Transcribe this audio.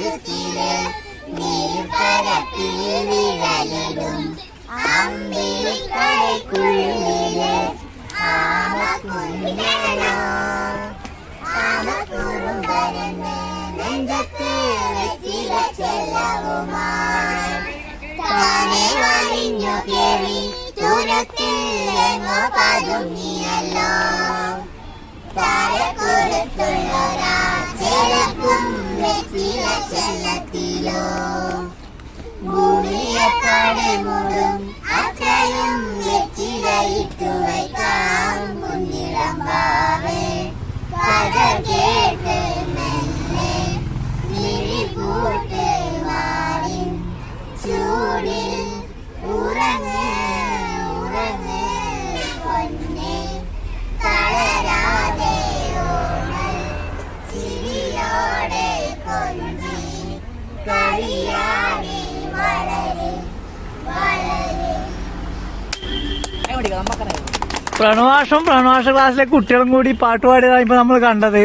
തുരുത്തില് നീർപ്പരപ്പിൽ വിരലിടും അമ്പിളിക്കടയ്ക്കുള്ളില് ആമക്കുഞ്ഞനോ ആമക്കുറുമ്പരന്ന് നെഞ്ചത്ത് വെച്ചിര ചെല്ലവുമായി താനെ വലിഞ്ഞു കേറി തുരത്തിൽ എങ്ങോ പതുങ്ങിയല്ലോ താരക്കുരത്തുള്ളൊരാ ചെലക്കും വെച്ചിര ചെല്ലത്തിലോ ഭൂമിയക്കാട് മൂടും അത്രയും വെച്ചിരയിട്ടു വയ്ക്കാം കുഞ്ഞിളമ്പാവേ കഥ കേട്ട് മെല്ലെ വിഴിപൂട്ട് മാറിൻ ചൂടിൽ ഉറങ്ങ് ഉറങ്ങ് പൊന്നെ തളരാതെ ഓണൽ ചിരിയോടെ കൊഞ്ചി കളിയാടി വളരെ വളരെ. പ്രണവാസം ക്ലാസ്സിലെ കുട്ടികളും കൂടി പാട്ടുപാടിയതാണ് ഇപ്പൊ നമ്മൾ കണ്ടത്.